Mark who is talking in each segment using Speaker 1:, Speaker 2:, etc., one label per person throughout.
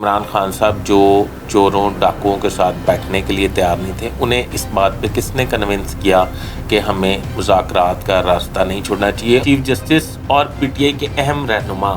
Speaker 1: عمران خان صاحب جو چوروں ڈاکوؤں کے ساتھ بیٹھنے کے لیے تیار نہیں تھے، انہیں اس بات پہ کس نے کنونس کیا کہ ہمیں مذاکرات کا راستہ نہیں چھوڑنا چاہیے؟ چیف جسٹس اور پی ٹی آئی کے اہم رہنما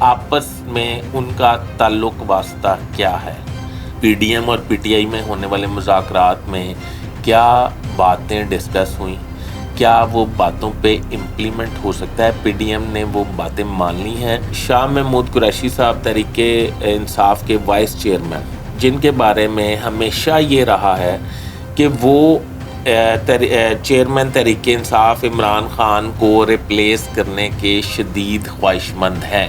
Speaker 1: آپس میں ان کا تعلق واسطہ کیا ہے؟ پی ڈی ایم اور پی ٹی آئی میں ہونے والے مذاکرات میں کیا باتیں ڈسکس ہوئیں؟ کیا وہ باتوں پہ امپلیمنٹ ہو سکتا ہے؟ پی ڈی ایم نے وہ باتیں مان لی ہیں؟ شاہ محمود قریشی صاحب تحریک انصاف کے وائس چیئرمین، جن کے بارے میں ہمیشہ یہ رہا ہے کہ وہ چیئرمین تحریک انصاف عمران خان کو ریپلیس کرنے کے شدید خواہش مند ہیں۔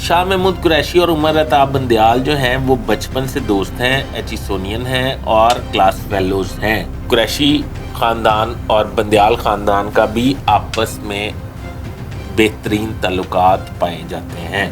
Speaker 1: شاہ محمود قریشی اور عمر الطاف بندیال جو ہیں وہ بچپن سے دوست ہیں، ایچیسونین ہیں اور کلاس فیلوز ہیں۔ قریشی خاندان اور بندیال خاندان کا بھی آپس میں بہترین تعلقات پائے جاتے ہیں۔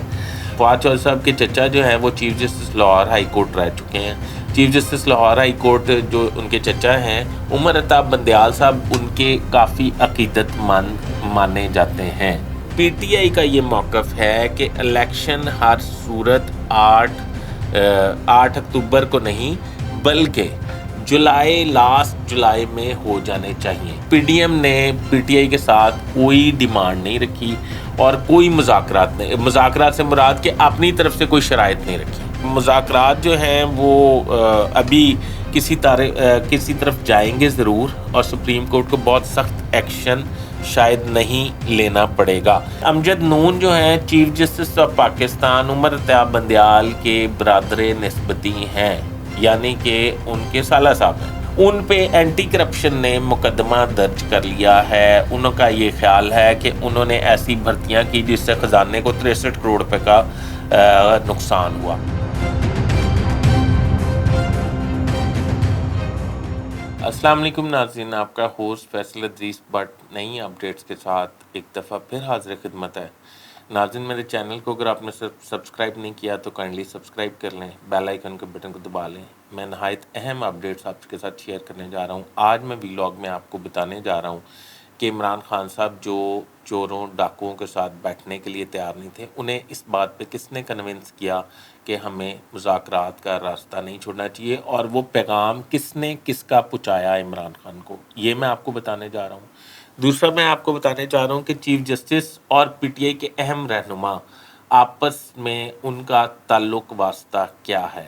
Speaker 1: فواد چودھری صاحب کے چچا جو ہیں وہ chief justice Lahore high court رہ چکے ہیں۔ Chief justice Lahore high court جو ان کے چچا ہیں عمر الطاف بندیال صاحب، ان کے کافی عقیدت مند مانے جاتے ہیں۔ پی ٹی آئی کا یہ موقف ہے کہ الیکشن ہر صورت 8 اکتوبر کو نہیں بلکہ لاسٹ جولائی میں ہو جانے چاہیے۔ پی ڈی ایم نے پی ٹی آئی کے ساتھ کوئی ڈیمانڈ نہیں رکھی اور کوئی مذاکرات سے مراد کہ اپنی طرف سے کوئی شرائط نہیں رکھی۔ مذاکرات جو ہیں وہ ابھی کسی طرف جائیں گے ضرور، اور سپریم کورٹ کو بہت سخت ایکشن شاید نہیں لینا پڑے گا۔ امجد نون جو ہیں چیف جسٹس آف پاکستان عمر الطاف بندیال کے برادر نسبتی ہیں، یعنی کہ ان کے سالہ صاحب ہیں۔ ان پہ اینٹی کرپشن نے مقدمہ درج کر لیا ہے۔ انہوں کا یہ خیال ہے کہ انہوں نے ایسی بھرتیاں کی جس سے خزانے کو 63 کروڑ روپے کا نقصان ہوا۔ السلام علیکم ناظرین، آپ کا ہوسٹ فیصل ادریس بٹ نئی اپڈیٹس کے ساتھ ایک دفعہ پھر حاضر خدمت ہے۔ ناظرین، میرے چینل کو اگر آپ نے سبسکرائب نہیں کیا تو کائنڈلی سبسکرائب کر لیں، بیل آئیکن کے بٹن کو دبا لیں۔ میں نہایت اہم اپڈیٹس آپ کے ساتھ شیئر کرنے جا رہا ہوں۔ آج میں ویلاگ میں آپ کو بتانے جا رہا ہوں کہ عمران خان صاحب جو چوروں ڈاکوؤں کے ساتھ بیٹھنے کے لیے تیار نہیں تھے، انہیں اس بات پہ کس نے کنونس کیا کہ ہمیں مذاکرات کا راستہ نہیں چھوڑنا چاہیے، اور وہ پیغام کس نے کس کا پہنچایا عمران خان کو، یہ میں آپ کو بتانے جا رہا ہوں۔ دوسرا میں آپ کو بتانے چاہ رہا ہوں کہ چیف جسٹس اور پی ٹی آئی کے اہم رہنما آپس میں ان کا تعلق واسطہ کیا ہے،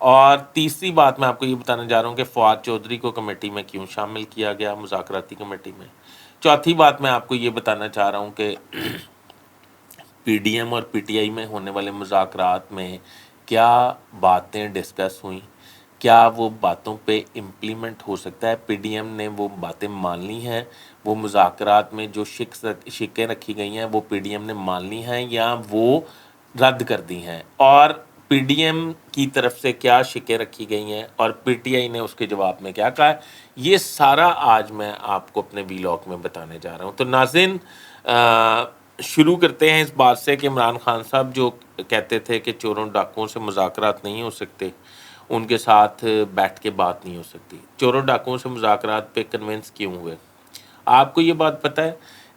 Speaker 1: اور تیسری بات میں آپ کو یہ بتانے جا رہا ہوں کہ فواد چودھری کو کمیٹی میں کیوں شامل کیا گیا، مذاکراتی کمیٹی میں۔ چوتھی بات میں آپ کو یہ بتانا چاہ رہا ہوں کہ پی ڈی ایم اور پی ٹی آئی میں ہونے والے مذاکرات میں کیا باتیں ڈسکس ہوئیں؟ کیا وہ باتوں پہ امپلیمنٹ ہو سکتا ہے؟ پی ڈی ایم نے وہ باتیں مان لی ہیں؟ وہ مذاکرات میں جو شکیں رکھی گئی ہیں وہ پی ڈی ایم نے مان لی ہیں یا وہ رد کر دی ہیں؟ اور پی ڈی ایم کی طرف سے کیا شکیں رکھی گئی ہیں اور پی ٹی آئی نے اس کے جواب میں کیا کہا ہے؟ یہ سارا آج میں آپ کو اپنے ویلاگ میں بتانے جا رہا ہوں۔ تو ناظرین، شروع کرتے ہیں اس بات سے کہ عمران خان صاحب جو کہتے تھے کہ چوروں ڈاکوؤں سے مذاکرات نہیں ہو سکتے، ان کے ساتھ بیٹھ کے بات نہیں ہو سکتی، چوروں ڈاکوؤں سے مذاکرات پہ کنونس کیوں ہوئے؟ آپ کو یہ بات پتہ ہے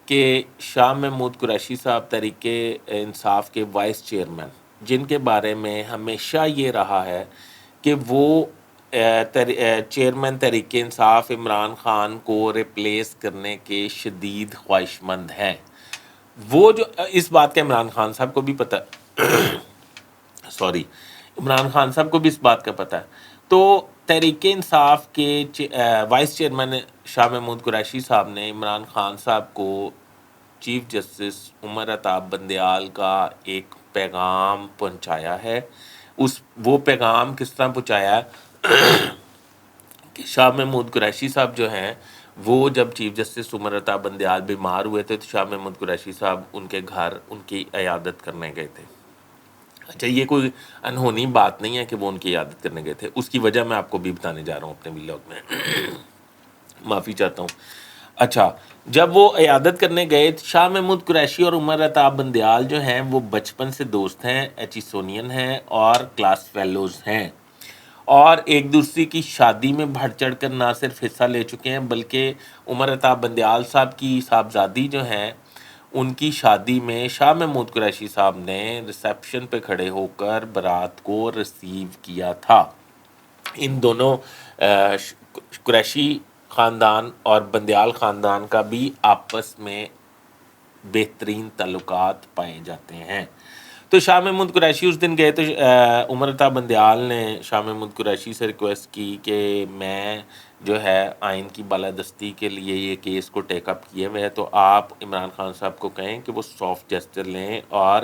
Speaker 1: کہ شاہ محمود قریشی صاحب تحریک انصاف کے وائس چیئرمین، جن کے بارے میں ہمیشہ یہ رہا ہے کہ وہ چیئرمین تحریک انصاف عمران خان کو ریپلیس کرنے کے شدید خواہش مند ہیں، وہ جو اس بات کا عمران خان صاحب کو بھی پتہ عمران خان صاحب کو بھی اس بات کا پتہ ہے۔ تو تحریک انصاف کے وائس چیئرمین شاہ محمود قریشی صاحب نے عمران خان صاحب کو چیف جسٹس عمر الطاف بندیال کا ایک پیغام پہنچایا ہے۔ وہ پیغام کس طرح پہنچایا ہے کہ شاہ محمود قریشی صاحب جو ہیں وہ جب چیف جسٹس عمر الطاف بندیال بیمار ہوئے تھے تو شاہ محمود قریشی صاحب ان کے گھر ان کی عیادت کرنے گئے تھے۔ اچھا، یہ کوئی انہونی بات نہیں ہے کہ وہ ان کی عیادت کرنے گئے تھے، اس کی وجہ میں آپ کو بھی بتانے جا رہا ہوں اپنے ویلاگ میں، معافی چاہتا ہوں۔ اچھا، جب وہ عیادت کرنے گئے، شاہ محمود قریشی اور عمر الطاف بندیال جو ہیں وہ بچپن سے دوست ہیں، ایچیسونین ہیں اور کلاس فیلوز ہیں، اور ایک دوسرے کی شادی میں بڑھ چڑھ کر نہ صرف حصہ لے چکے ہیں بلکہ عمر الطاف بندیال صاحب کی صاحبزادی جو ہیں ان کی شادی میں شاہ محمود قریشی صاحب نے ریسیپشن پہ کھڑے ہو کر بارات کو ریسیو کیا تھا۔ ان دونوں قریشی خاندان اور بندیال خاندان کا بھی آپس میں بہترین تعلقات پائے جاتے ہیں۔ تو شاہ محمود قریشی اس دن گئے تو عمر عطا بندیال نے شاہ محمود قریشی سے ریکویسٹ کی کہ میں جو ہے آئین کی بالادستی کے لیے یہ کیس کو ٹیک اپ کیے ہوئے ہے، تو آپ عمران خان صاحب کو کہیں کہ وہ سافٹ جسچر لیں اور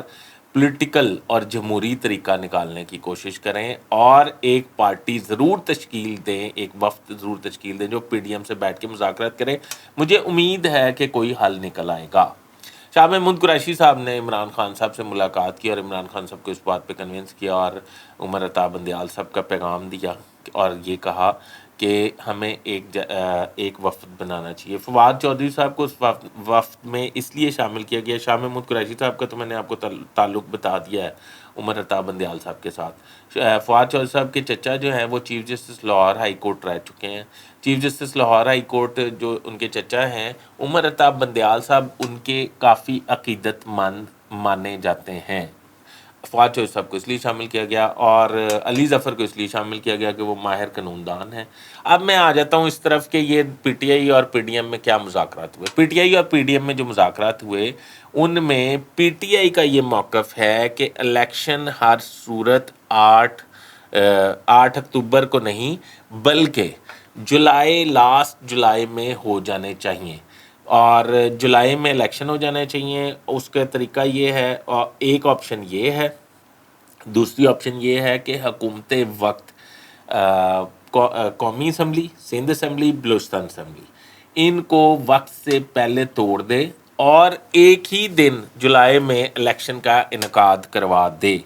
Speaker 1: پولیٹیکل اور جمہوری طریقہ نکالنے کی کوشش کریں، اور ایک پارٹی ضرور تشکیل دیں، ایک وفد ضرور تشکیل دیں جو پی ڈی ایم سے بیٹھ کے مذاکرات کریں۔ مجھے امید ہے کہ کوئی حل نکل آئے گا۔ شاہ محمود قریشی صاحب نے عمران خان صاحب سے ملاقات کی اور عمران خان صاحب کو اس بات پہ کنونس کیا اور عمر عطا بندیال صاحب کا پیغام دیا اور یہ کہا کہ ہمیں ایک وفد بنانا چاہیے۔ فواد چودھری صاحب کو اس وفد میں اس لیے شامل کیا گیا۔ شاہ محمود قریشی صاحب کا تو میں نے آپ کو تعلق بتا دیا ہے عمر عطا بندیال صاحب کے ساتھ۔ فواد چودھری صاحب کے چچا جو ہیں وہ chief justice Lahore high court رہ چکے ہیں۔ Chief justice Lahore high court جو ان کے چچا ہیں عمر عطا بندیال صاحب، ان کے کافی عقیدت مند مانے جاتے ہیں۔ فواد چودھری صاحب کو اس لیے شامل کیا گیا اور علی ظفر کو اس لیے شامل کیا گیا کہ وہ ماہر قانون دان ہیں۔ اب میں آ جاتا ہوں اس طرف کہ یہ پی ٹی آئی اور پی ڈی ایم میں کیا مذاکرات ہوئے۔ پی ٹی آئی اور پی ڈی ایم میں جو مذاکرات ہوئے ان میں پی ٹی آئی کا یہ موقف ہے کہ الیکشن ہر صورت 8 اکتوبر کو نہیں بلکہ لاسٹ جولائی میں ہو جانے چاہیے، اور جولائی میں الیکشن ہو جانے چاہیے۔ اس کا طریقہ یہ ہے، اور ایک آپشن یہ ہے، دوسری آپشن یہ ہے کہ حکومت وقت قومی assembly, Sindh assembly, Balochistan assembly ان کو وقت سے پہلے توڑ دے اور ایک ہی دن جولائی میں الیکشن کا انعقاد کروا دے۔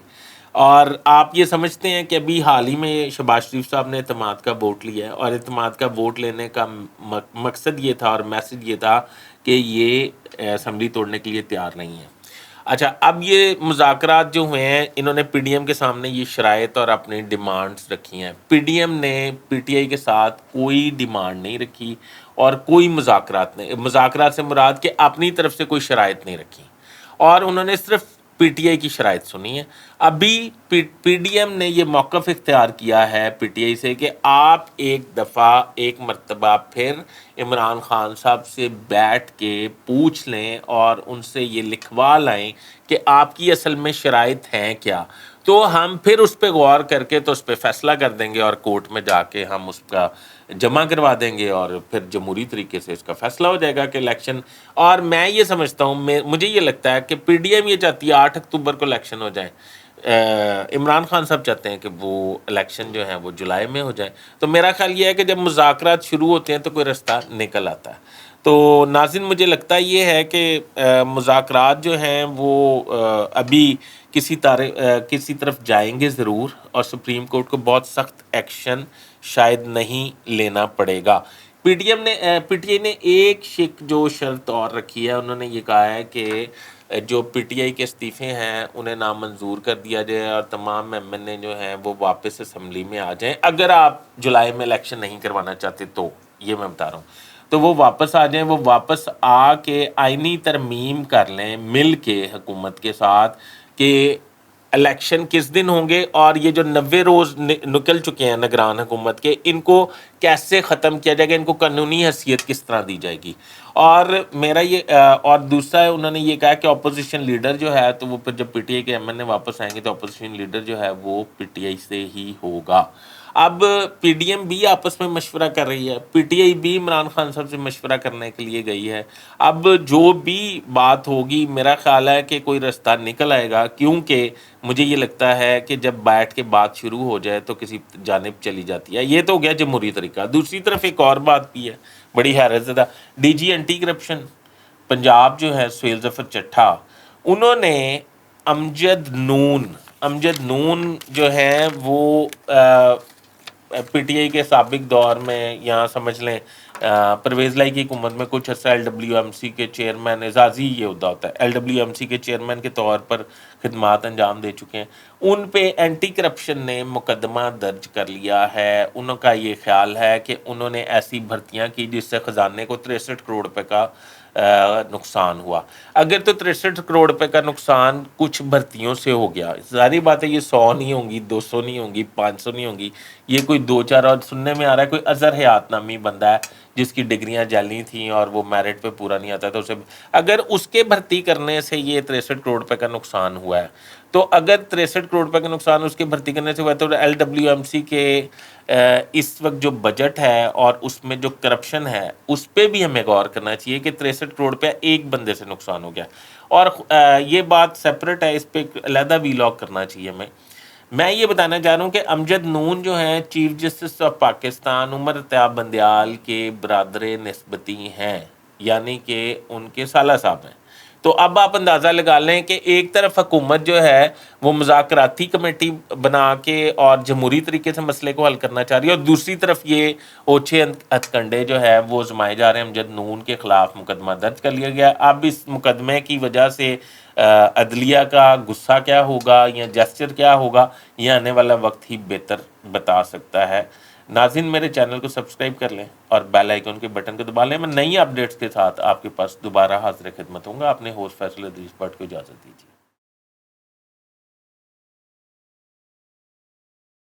Speaker 1: اور آپ یہ سمجھتے ہیں کہ ابھی حال ہی میں شہباز شریف صاحب نے اعتماد کا ووٹ لیا ہے، اور اعتماد کا ووٹ لینے کا مقصد یہ تھا اور میسج یہ تھا کہ یہ اسمبلی توڑنے کے لیے تیار نہیں ہے۔ اچھا، اب یہ مذاکرات جو ہوئے ہیں انہوں نے پی ڈی ایم کے سامنے یہ شرائط اور اپنی ڈیمانڈز رکھی ہیں۔ پی ڈی ایم نے پی ٹی آئی کے ساتھ کوئی ڈیمانڈ نہیں رکھی اور کوئی مذاکرات سے مراد کہ اپنی طرف سے کوئی شرائط نہیں رکھی، اور انہوں نے صرف پی ٹی آئی کی شرائط سنی ہے۔ ابھی پی ڈی ایم نے یہ موقف اختیار کیا ہے پی ٹی آئی سے کہ آپ ایک مرتبہ پھر عمران خان صاحب سے بیٹھ کے پوچھ لیں اور ان سے یہ لکھوا لائیں کہ آپ کی اصل میں شرائط ہیں کیا، تو ہم پھر اس پہ غور کر کے تو اس پہ فیصلہ کر دیں گے اور کورٹ میں جا کے ہم اس کا جمع کروا دیں گے اور پھر جمہوری طریقے سے اس کا فیصلہ ہو جائے گا کہ الیکشن۔ اور میں یہ سمجھتا ہوں، مجھے یہ لگتا ہے کہ پی ڈی ایم یہ چاہتی ہے 8 اکتوبر کو الیکشن ہو جائے، عمران خان صاحب چاہتے ہیں کہ وہ الیکشن جو ہیں وہ جولائی میں ہو جائیں۔ تو میرا خیال یہ ہے کہ جب مذاکرات شروع ہوتے ہیں تو کوئی رستہ نکل آتا ہے۔ تو ناظرین، مجھے لگتا یہ ہے کہ مذاکرات جو ہیں وہ ابھی کسی طرف جائیں گے ضرور، اور سپریم کورٹ کو بہت سخت ایکشن شاید نہیں لینا پڑے گا۔ پی ٹی آئی نے ایک جو شرط اور رکھی ہے، انہوں نے یہ کہا ہے کہ جو پی ٹی آئی کے استعفے ہیں انہیں نامنظور کر دیا جائے اور تمام ایم این اے جو ہیں وہ واپس اسمبلی میں آ جائیں۔ اگر آپ جولائی میں الیکشن نہیں کروانا چاہتے تو یہ میں بتا رہا ہوں، تو وہ واپس آ جائیں، وہ واپس آ کے آئینی ترمیم کر لیں مل کے حکومت کے ساتھ کہ الیکشن کس دن ہوں گے، اور یہ جو 90 روز نکل چکے ہیں نگران حکومت کے، ان کو کیسے ختم کیا جائے گا، ان کو قانونی حیثیت کس طرح دی جائے گی۔ اور میرا یہ اور دوسرا انہوں نے یہ کہا کہ اپوزیشن لیڈر جو ہے تو وہ پھر جب پی ٹی آئی کے ایم این اے واپس آئیں گے تو اپوزیشن لیڈر جو ہے وہ پی ٹی آئی سے ہی ہوگا۔ اب پی ڈی ایم بھی آپس میں مشورہ کر رہی ہے، پی ٹی آئی بھی عمران خان صاحب سے مشورہ کرنے کے لیے گئی ہے۔ اب جو بھی بات ہوگی میرا خیال ہے کہ کوئی رستہ نکل آئے گا، کیونکہ مجھے یہ لگتا ہے کہ جب بیٹھ کے بات شروع ہو جائے تو کسی جانب چلی جاتی ہے۔ یہ تو ہو گیا جمہوری طریقہ۔ دوسری طرف ایک اور بات بھی ہے بڑی حیرت زدہ، D G anti corruption Punjab جو ہے سہیل ظفر چٹھا، انہوں نے امجد نون جو ہیں وہ پی ٹی آئی کے سابق دور میں، یہاں سمجھ لیں پرویز لائی کی حکومت میں کچھ عرصہ ایل ڈبلیو ایم سی کے چیئرمین، اعزازی یہ عہدہ ہوتا ہے، ایل ڈبلیو ایم سی کے چیئرمین کے طور پر خدمات انجام دے چکے ہیں۔ ان پہ اینٹی کرپشن نے مقدمہ درج کر لیا ہے۔ انہوں کا یہ خیال ہے کہ انہوں نے ایسی بھرتیاں کی جس سے خزانے کو 63 کروڑ روپے کا نقصان ہوا. اگر تو 63 کروڑ روپے کا نقصان کچھ بھرتیوں سے ہو گیا، ظاہری بات ہے یہ 100 نہیں ہوں گی، 200 نہیں ہوں گی، 500 نہیں ہوں گی، یہ کوئی 2-4. اور سننے میں آ رہا ہے کوئی اظہر حیات نامی بندہ ہے جس کی ڈگریاں جعلی تھیں اور وہ میرٹ پہ پورا نہیں آتا تھا اسے، اگر اس کے بھرتی کرنے سے یہ 63 کروڑ روپے کا نقصان ہوا ہے، تو اگر 63 کروڑ روپے کا نقصان اس کے بھرتی کرنے سے ہوا ہے تو LWMC کے اس وقت جو بجٹ ہے اور اس میں جو کرپشن ہے اس پہ بھی ہمیں غور کرنا چاہیے کہ 63 کروڑ روپیہ ایک بندے سے نقصان ہو گیا. اور یہ بات سیپریٹ ہے، اس پہ علیحدہ ویلاگ کرنا چاہیے ہمیں. میں یہ بتانا چاہ رہا ہوں کہ امجد نون جو ہیں چیف جسٹس آف پاکستان عمر اتیاب بندیال کے برادر نسبتی ہیں، یعنی کہ ان کے سالہ صاحب ہیں. تو اب آپ اندازہ لگا لیں کہ ایک طرف حکومت جو ہے وہ مذاکراتی کمیٹی بنا کے اور جمہوری طریقے سے مسئلے کو حل کرنا چاہ رہی ہے، اور دوسری طرف یہ اوچھے ہتھ کنڈے جو ہے وہ زمائے جا رہے ہیں. امجد نون کے خلاف مقدمہ درج کر لیا گیا. اب اس مقدمے کی وجہ سے عدلیہ کا غصہ کیا ہوگا یا جسچر کیا ہوگا، یہ آنے والا وقت ہی بہتر بتا سکتا ہے. ناظرین میرے چینل کو سبسکرائب کر لیں اور بیل آئیکن کے بٹن کو دبا لیں. میں نئی اپڈیٹس کے ساتھ آپ کے پاس دوبارہ حاضر خدمت ہوں گا. اپنے ہوسٹ فیصل ادریس بٹ کو اجازت دیجیے.